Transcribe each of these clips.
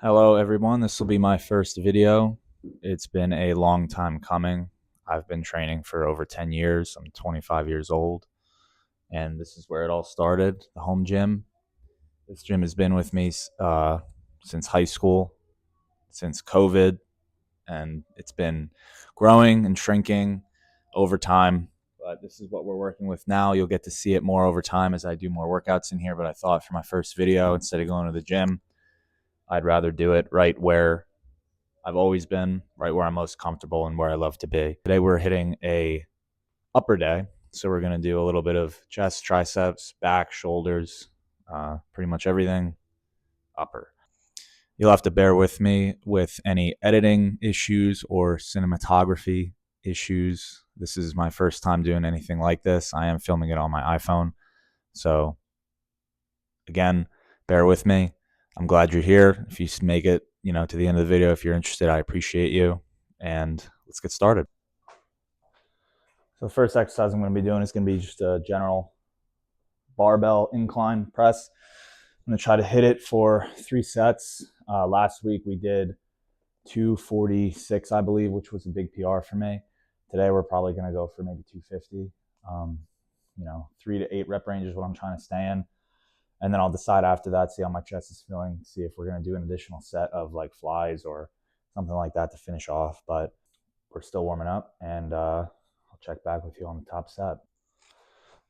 Hello everyone, this will be my first video. It's been a long time coming. I've been training for over 10 years. I'm 25 years old, and this is where it all started, the home gym. This gym has been with me since high school, since COVID, and it's been growing and shrinking over time. But this is what we're working with now. You'll get to see it more over time as I do more workouts in here, but I thought for my first video, instead of going to the gym, I'd rather do it right where I've always been, right where I'm most comfortable and where I love to be. Today we're hitting a upper day, so we're going to do a little bit of chest, triceps, back, shoulders, pretty much everything upper. You'll have to bear with me with any editing issues or cinematography issues. This is my first time doing anything like this. I am filming it on my iPhone, so again, bear with me. I'm glad you're here. If you make it, to the end of the video, if you're interested, I appreciate you. And let's get started. So the first exercise I'm going to be doing is going to be just a general barbell incline press. I'm going to try to hit it for 3 sets. Last week we did 246, I believe, which was a big PR for me. Today we're probably going to go for maybe 250. 3 to 8 rep range is what I'm trying to stay in. And then I'll decide after that, see how my chest is feeling, see if we're going to do an additional set of like flies or something like that to finish off. But we're still warming up, and I'll check back with you on the top set.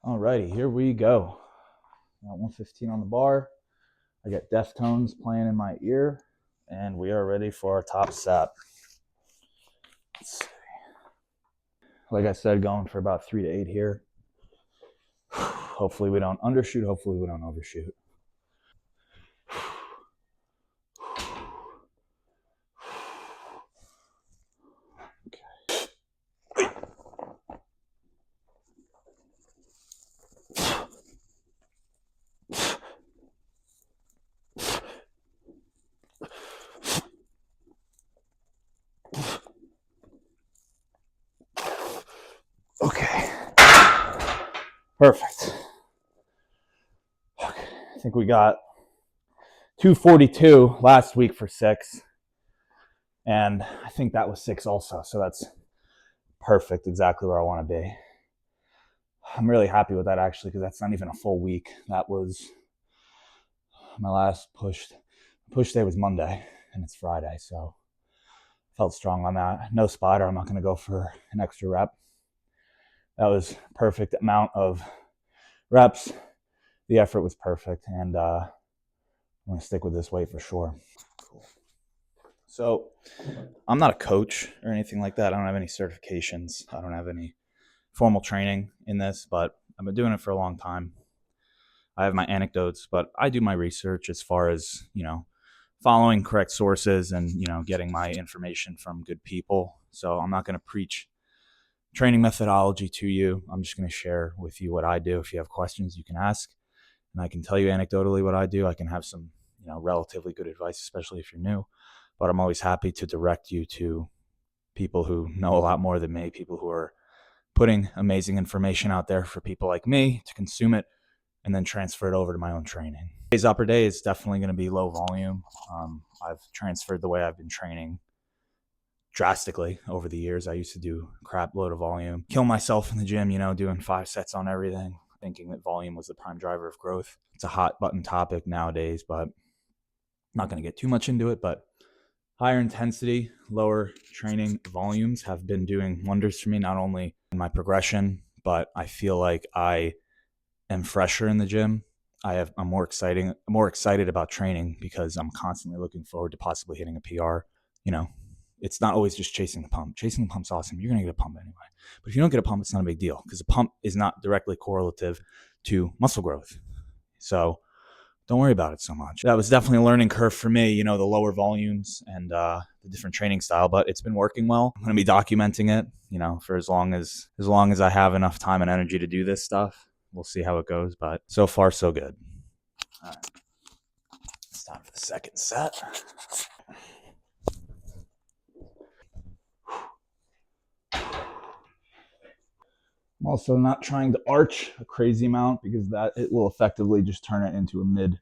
Alrighty, here we go. Got 115 on the bar. I got Deftones playing in my ear, and we are ready for our top set. Let's see. Like I said, going for about 3 to 8 here. Hopefully we don't undershoot. Hopefully we don't overshoot. Okay. Perfect. Okay. I think we got 242 last week for 6. And I think that was 6 also. So that's perfect, exactly where I want to be. I'm really happy with that, actually, because that's not even a full week. That was my last push. Push day was Monday, and it's Friday, so felt strong on that. No spotter. I'm not going to go for an extra rep. That was perfect amount of reps. The effort was perfect, and I'm going to stick with this weight for sure. Cool. So I'm not a coach or anything like that. I don't have any certifications. I don't have any formal training in this, but I've been doing it for a long time. I have my anecdotes, but I do my research as far as, following correct sources and, getting my information from good people. So I'm not going to preach training methodology to you. I'm just going to share with you what I do. If you have questions, you can ask, and I can tell you anecdotally what I do. I can have some, relatively good advice, especially if you're new, but I'm always happy to direct you to people who know a lot more than me, people who are putting amazing information out there for people like me to consume it and then transfer it over to my own training. Today's upper day is definitely going to be low volume. I've transferred the way I've been training drastically over the years. I used to do a crap load of volume, kill myself in the gym, doing 5 sets on everything, thinking that volume was the prime driver of growth. It's a hot button topic nowadays, but I'm not going to get too much into it. But higher intensity, lower training volumes have been doing wonders for me, not only in my progression, but I feel like I am fresher in the gym. I'm more excited about training because I'm constantly looking forward to possibly hitting a PR. It's not always just chasing the pump. Chasing the pump's awesome. You're going to get a pump anyway. But if you don't get a pump, it's not a big deal because a pump is not directly correlative to muscle growth. So don't worry about it so much. That was definitely a learning curve for me, the lower volumes and the different training style, but it's been working well. I'm going to be documenting it, for as long as I have enough time and energy to do this stuff. We'll see how it goes, but so far so good. All right. It's time for the second set. I'm also not trying to arch a crazy amount because it will effectively just turn it into a mid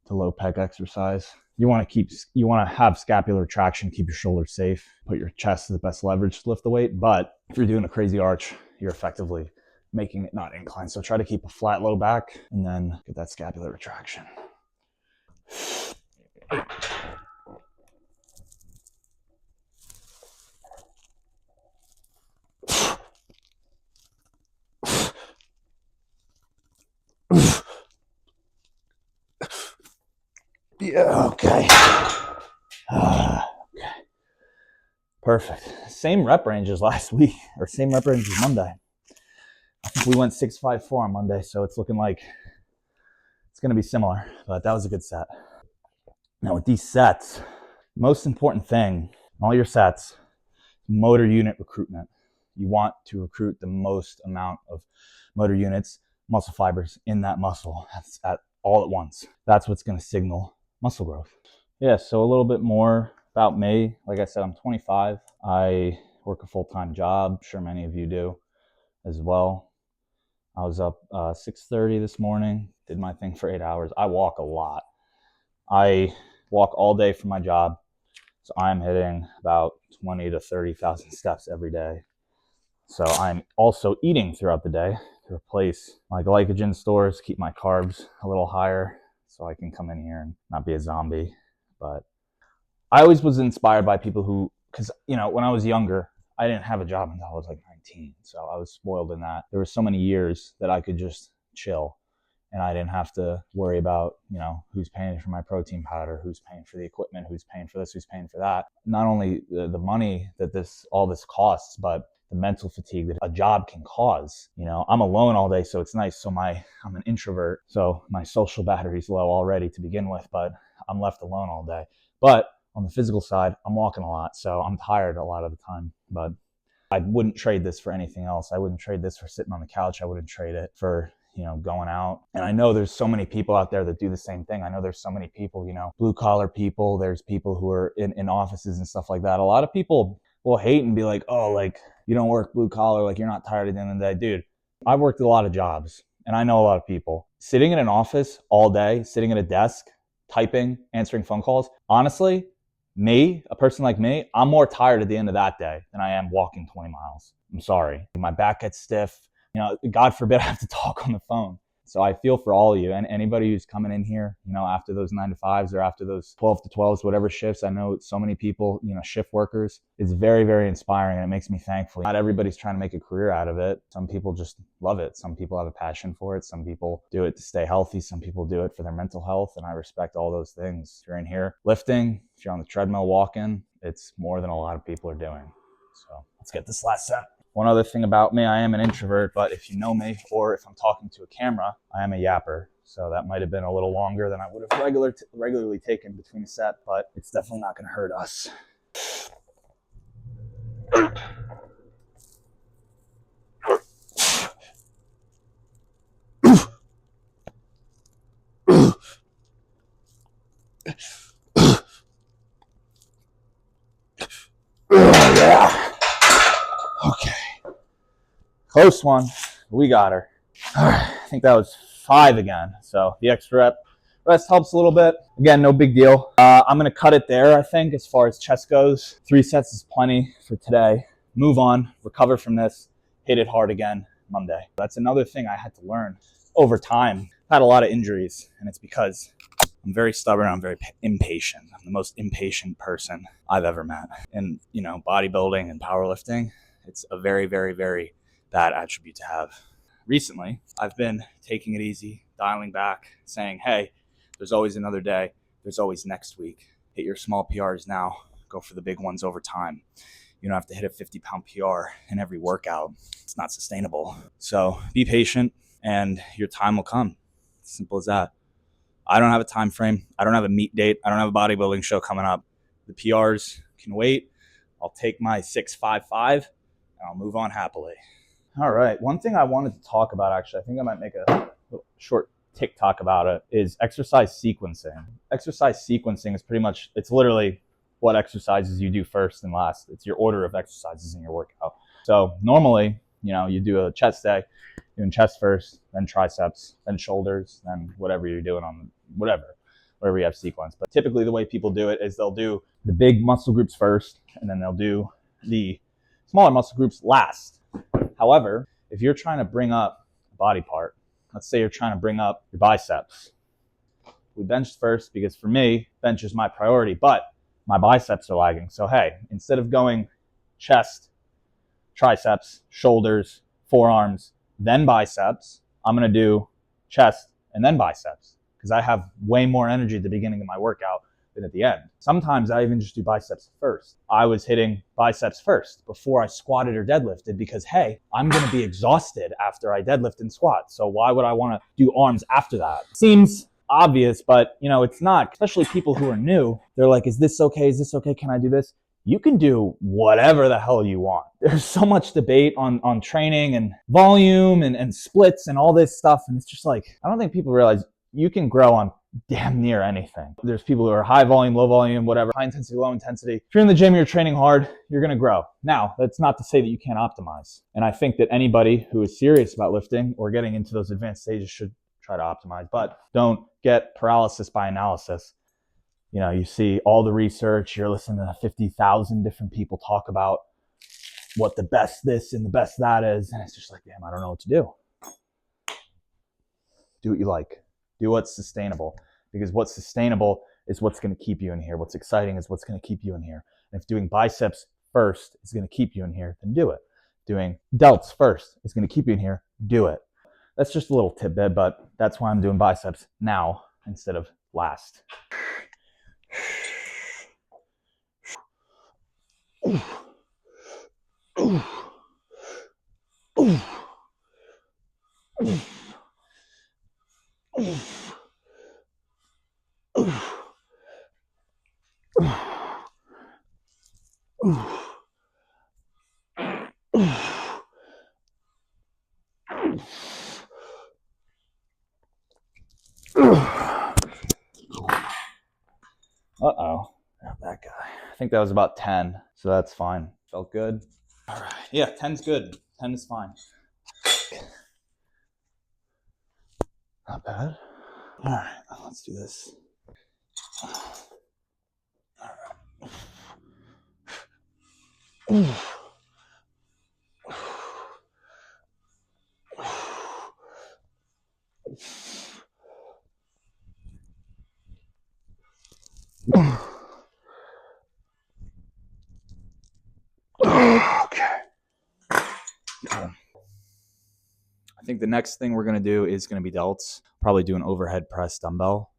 to low pec exercise. You want to have scapular traction, keep your shoulders safe, put your chest to the best leverage to lift the weight. But if you're doing a crazy arch, you're effectively making it not inclined. So try to keep a flat low back and then get that scapular retraction. Yeah, okay. Okay. Perfect. Same rep range as last week, or same rep range as Monday. I think we went 654 on Monday, so it's looking like it's going to be similar, but that was a good set. Now with these sets, most important thing in all your sets, motor unit recruitment. You want to recruit the most amount of motor units, muscle fibers in that muscle at all at once. That's what's going to signal muscle growth. Yeah, so a little bit more about me. Like I said, I'm 25. I work a full-time job. I'm sure many of you do as well. I was up 6:30 this morning, did my thing for 8 hours. I walk a lot. I walk all day for my job. So I'm hitting about 20 to 30,000 steps every day. So I'm also eating throughout the day to replace my glycogen stores, keep my carbs a little higher so I can come in here and not be a zombie. But I always was inspired by people who, because, when I was younger, I didn't have a job until I was like 19. So I was spoiled in that. There were so many years that I could just chill and I didn't have to worry about, who's paying for my protein powder, who's paying for the equipment, who's paying for this, who's paying for that. Not only the money that all this costs, but the mental fatigue that a job can cause. I'm alone all day, so it's nice. So I'm an introvert, so my social battery's low already to begin with, but I'm left alone all day. But on the physical side, I'm walking a lot, so I'm tired a lot of the time. But I wouldn't trade this for anything else. I wouldn't trade this for sitting on the couch. I wouldn't trade it for going out. And I know there's so many people out there that do the same thing. I know there's so many people, blue collar people. There's people who are in offices and stuff like that. A lot of people will hate and be like, oh, like, you don't work blue collar, like you're not tired at the end of the day. Dude, I've worked a lot of jobs and I know a lot of people. Sitting in an office all day, sitting at a desk, typing, answering phone calls. Honestly, a person like me, I'm more tired at the end of that day than I am walking 20 miles. I'm sorry. My back gets stiff. God forbid I have to talk on the phone. So I feel for all of you and anybody who's coming in here, after those 9 to 5s or after those 12 to 12s, whatever shifts. I know so many people, shift workers. It's very, very inspiring and it makes me thankful. Not everybody's trying to make a career out of it. Some people just love it. Some people have a passion for it. Some people do it to stay healthy. Some people do it for their mental health. And I respect all those things. If you're in here lifting, if you're on the treadmill walking, it's more than a lot of people are doing. So let's get this last set. One other thing about me, I am an introvert, but if you know me or if I'm talking to a camera, I am a yapper. So that might have been a little longer than I would have regularly taken between a set, but it's definitely not going to hurt us. Yeah. Okay. Close one. We got her. All right. I think that was 5 again. So the extra rest helps a little bit. Again, no big deal. I'm going to cut it there, I think, as far as chest goes. 3 sets is plenty for today. Move on, recover from this, hit it hard again Monday. That's another thing I had to learn over time. I've had a lot of injuries, and it's because I'm very stubborn. I'm very impatient. I'm the most impatient person I've ever met. And, bodybuilding and powerlifting, it's a very, very, very bad attribute to have. Recently, I've been taking it easy, dialing back, saying, hey, there's always another day. There's always next week. Hit your small PRs now. Go for the big ones over time. You don't have to hit a 50-pound PR in every workout. It's not sustainable. So be patient and your time will come. Simple as that. I don't have a time frame. I don't have a meet date. I don't have a bodybuilding show coming up. The PRs can wait. I'll take my 655 and I'll move on happily. All right. One thing I wanted to talk about, actually, I think I might make a short TikTok about it, is exercise sequencing. Exercise sequencing is it's literally what exercises you do first and last. It's your order of exercises in your workout. So normally, you do a chest day, you're doing chest first, then triceps, then shoulders, then whatever you're doing whatever. wherever you have sequence. But typically the way people do it is they'll do the big muscle groups first, and then they'll do the smaller muscle groups last. However, if you're trying to bring up a body part, let's say you're trying to bring up your biceps, we benched first because for me, bench is my priority, but my biceps are lagging. So hey, instead of going chest, triceps, shoulders, forearms, then biceps, I'm going to do chest and then biceps because I have way more energy at the beginning of my workout than at the end. Sometimes I even just do biceps first. I was hitting biceps first before I squatted or deadlifted because, hey, I'm going to be exhausted after I deadlift and squat. So why would I want to do arms after that? Seems obvious, but it's not. Especially people who are new, they're like, is this okay? Is this okay? Can I do this? You can do whatever the hell you want. There's so much debate on training and volume and splits and all this stuff. And it's just like, I don't think people realize you can grow on damn near anything. There's people who are high volume, low volume, whatever, high intensity, low intensity. If you're in the gym, you're training hard, you're going to grow. Now, that's not to say that you can't optimize. And I think that anybody who is serious about lifting or getting into those advanced stages should try to optimize, but don't get paralysis by analysis. You see all the research, you're listening to 50,000 different people talk about what the best this and the best that is. And it's just like, damn, I don't know what to do. Do what you like. Do what's sustainable. Because what's sustainable is what's going to keep you in here. What's exciting is what's going to keep you in here. And if doing biceps first is going to keep you in here, then do it. Doing delts first is going to keep you in here, do it. That's just a little tidbit, but that's why I'm doing biceps now instead of last. Ooh. Ooh. Ooh. Ooh. Ooh. Ooh. Ooh. Uh-oh. Not that guy. I think that was about 10, so that's fine. Felt good. All right. Yeah, 10's good. 10 is fine. Not bad. All right, let's do this. All right. Ooh. Okay. I think the next thing we're going to do is going to be delts. Probably do an overhead press dumbbell.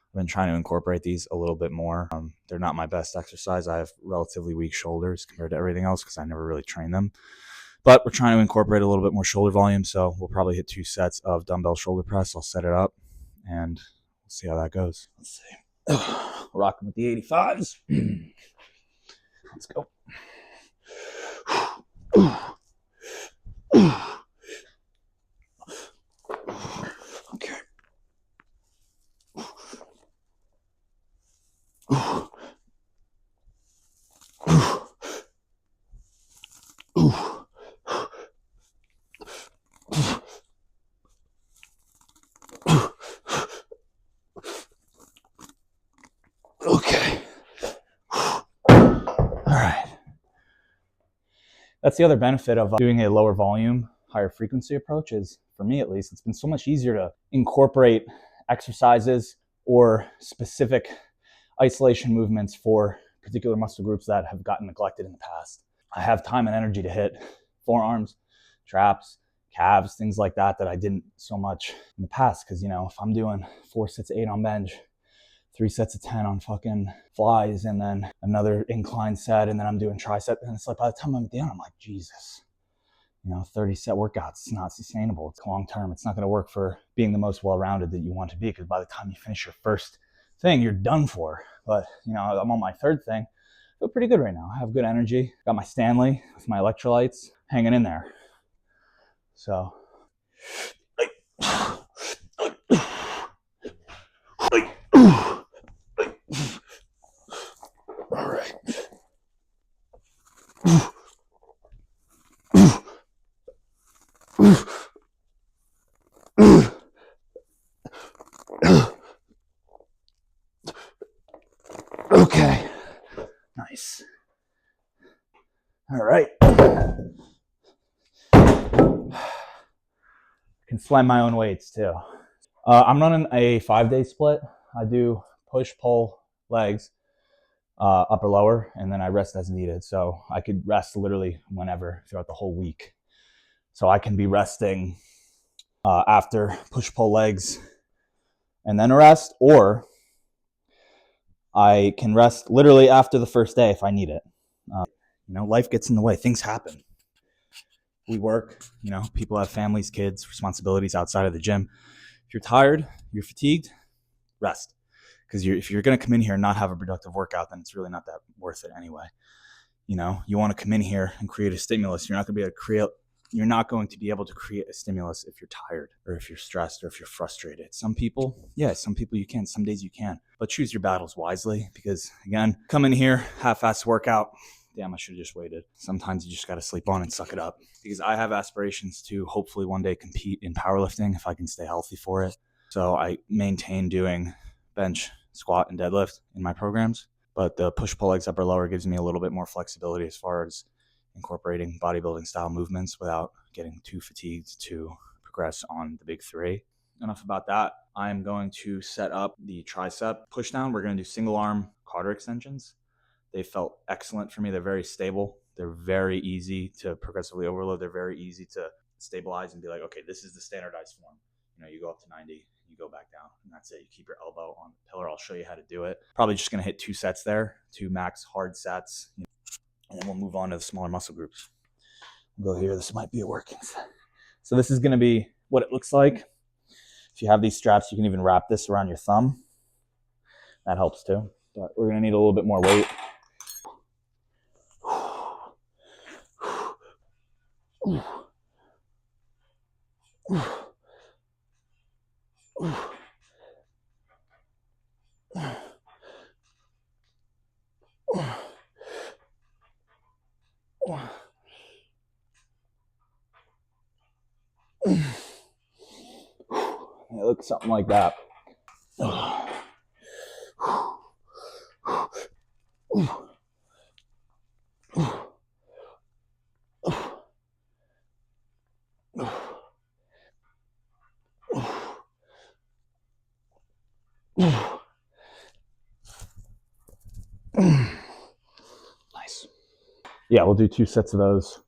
I've been trying to incorporate these a little bit more. They're not my best exercise. I have relatively weak shoulders compared to everything else because I never really train them. But we're trying to incorporate a little bit more shoulder volume, so we'll probably hit 2 sets of dumbbell shoulder press. I'll set it up, and we'll see how that goes. Let's see. We're rocking with the 85s. Let's go. Okay. Okay. All right. That's the other benefit of doing a lower volume, higher frequency approach is, for me at least, it's been so much easier to incorporate exercises or specific isolation movements for particular muscle groups that have gotten neglected in the past. I have time and energy to hit forearms, traps, calves, things like that I didn't so much in the past. Because, if I'm doing 4 sets of 8 on bench, 3 sets of 10 on fucking flies, and then another incline set, and then I'm doing tricep, and it's like by the time I'm at the end, I'm like, Jesus, 30 set workouts, it's not sustainable. It's long term. It's not going to work for being the most well-rounded that you want to be, because by the time you finish your first thing, you're done for. But, I'm on my third thing. I feel pretty good right now. I have good energy. Got my Stanley with my electrolytes hanging in there. So. All right. Okay. Nice. All right. Can slam my own weights too. I'm running a 5-day split. I do push, pull, legs, upper, lower, and then I rest as needed. So I could rest literally whenever throughout the whole week. So I can be resting after push, pull, legs, and then rest, or I can rest literally after the first day if I need it. Life gets in the way. Things happen. We work, people have families, kids, responsibilities outside of the gym. If you're tired, you're fatigued, rest. Because if you're going to come in here and not have a productive workout, then it's really not that worth it anyway. You want to come in here and create a stimulus. You're not going to be able to create a stimulus if you're tired or if you're stressed or if you're frustrated. Some people you can. Some days you can. But choose your battles wisely, because again, come in here, half-ass workout. Damn, I should have just waited. Sometimes you just got to sleep on and suck it up, because I have aspirations to hopefully one day compete in powerlifting if I can stay healthy for it. So I maintain doing bench, squat, and deadlift in my programs. But the push-pull legs upper lower gives me a little bit more flexibility as far as incorporating bodybuilding style movements without getting too fatigued to progress on the big three. Enough about that. I'm going to set up the tricep push down. We're going to do single arm quad extensions. They felt excellent for me. They're very stable. They're very easy to progressively overload. They're very easy to stabilize and be like, okay, this is the standardized form. You go up to 90, you go back down, and that's it. You keep your elbow on the pillar. I'll show you how to do it. Probably just going to hit 2 sets there, 2 max hard sets, and then we'll move on to the smaller muscle groups. We'll go here. This might be a working set. So this is going to be what it looks like. If you have these straps, you can even wrap this around your thumb. That helps too. But we're going to need a little bit more weight. It looks something like that. Nice. Yeah, we'll do 2 sets of those.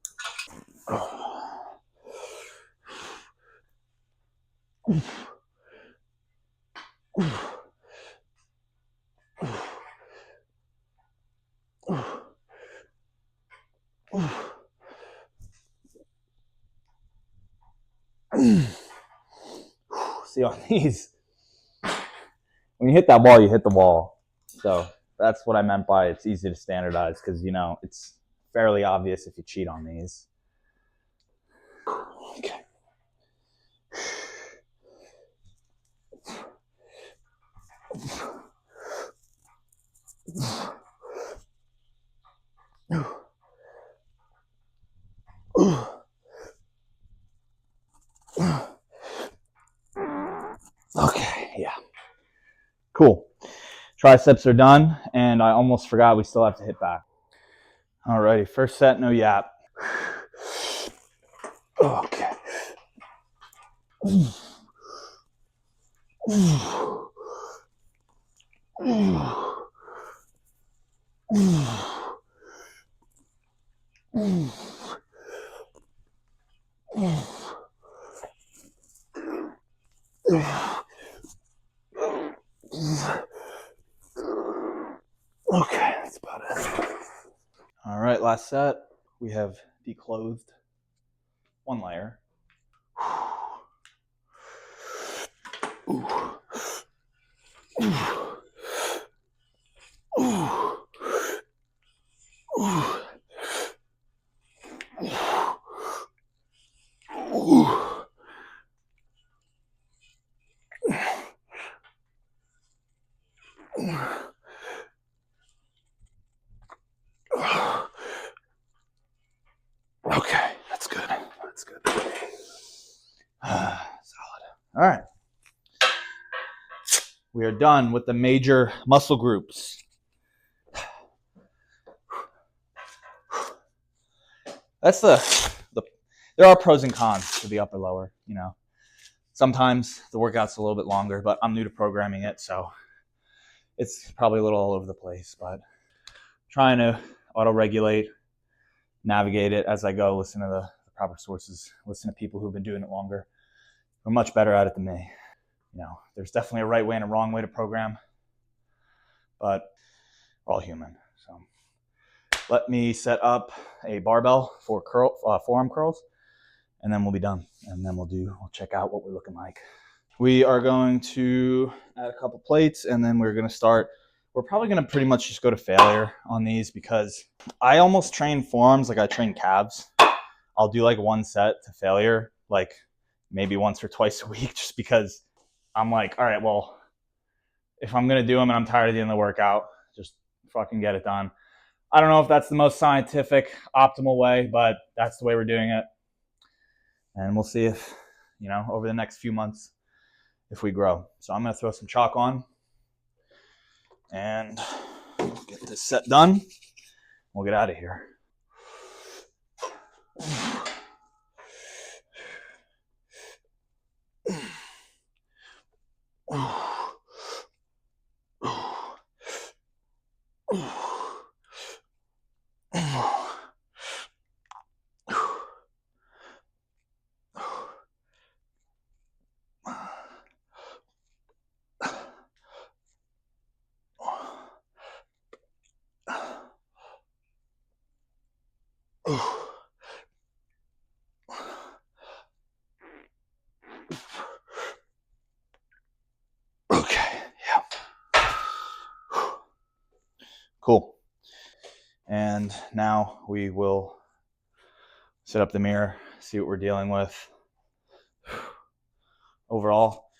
See, on these, when you hit that wall, you hit the wall. So that's what I meant by it's easy to standardize, because it's fairly obvious if you cheat on these. Okay. Okay, yeah. Cool. Triceps are done, and I almost forgot we still have to hit back. Alrighty, first set, no yap. Okay. Okay, that's about it. All right, last set. We have declothed 1 layer. Okay, that's good. That's good. Solid. All right. We are done with the major muscle groups. that's the there are pros and cons to the upper lower. You know, sometimes the workout's a little bit longer, but I'm new to programming it, so it's probably a little all over the place. But trying to auto regulate, navigate it as I go, listen to the proper sources, listen to people who've been doing it longer. We're much better at it than me. You know, there's definitely a right way and a wrong way to program, but we're all human. So let me set up a barbell for forearm curls, and then we'll be done. And then we'll check out what we're looking like. We are going to add a couple plates, and then we're going to start. We're probably going to pretty much just go to failure on these because I almost train forearms like I train calves. I'll do like one set to failure, like maybe once or twice a week, just because I'm like, all right, well, if I'm going to do them and I'm tired of the end of the workout, just fucking get it done. I don't know if that's the most scientific, optimal way, but that's the way we're doing it. And we'll see if, you know, over the next few months, if we grow. So I'm going to throw some chalk on and get this set done. We'll get out of here. Okay, yeah. Cool. And now we will set up the mirror, see what we're dealing with. Overall,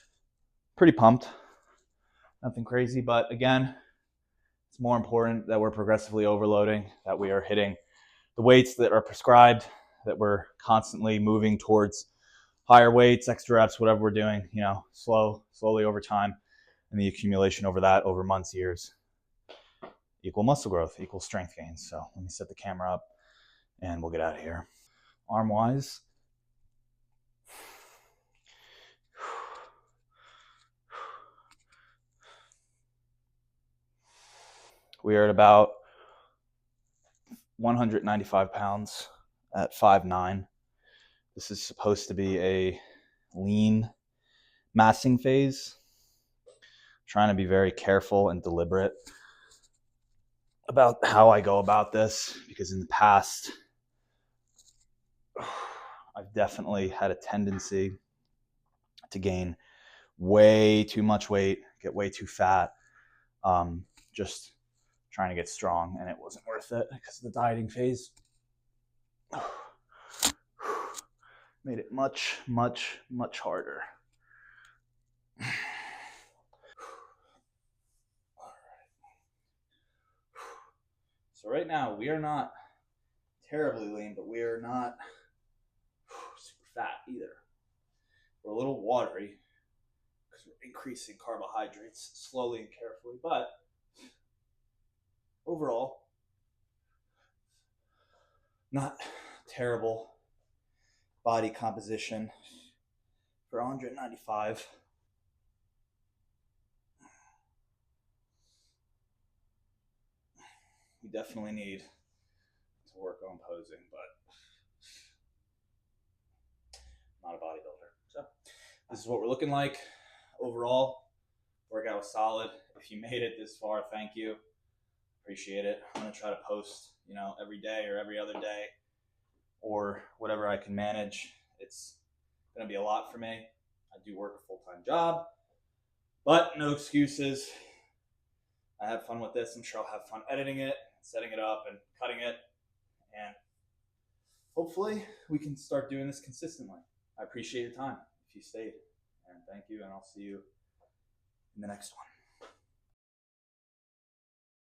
pretty pumped. Nothing crazy, but again, it's more important that we're progressively overloading, that we are hitting the weights that are prescribed, that we're constantly moving towards higher weights, extra reps, whatever we're doing, you know, slowly over time, and the accumulation over that, over months, years, equal muscle growth, equal strength gains. So let me set the camera up and we'll get out of here. Arm wise, we are at about 195 pounds at 5'9". This is supposed to be a lean massing phase. I'm trying to be very careful and deliberate about how I go about this, because in the past, I've definitely had a tendency to gain way too much weight, get way too fat, just trying to get strong, and it wasn't worth it because of the dieting phase. Made it much, much, much harder. So right now we are not terribly lean, but we are not super fat either. We're a little watery because we're increasing carbohydrates slowly and carefully, but overall, not terrible body composition for 195. We definitely need to work on posing, but not a bodybuilder. So this is what we're looking like overall. Workout was solid. If you made it this far, thank you. Appreciate it. I'm gonna try to post, you know, every day or every other day, or whatever I can manage. It's gonna be a lot for me. I do work a full-time job, but no excuses. I have fun with this. I'm sure I'll have fun editing it, setting it up, and cutting it. And hopefully we can start doing this consistently. I appreciate your time if you stayed. And thank you, and I'll see you in the next one.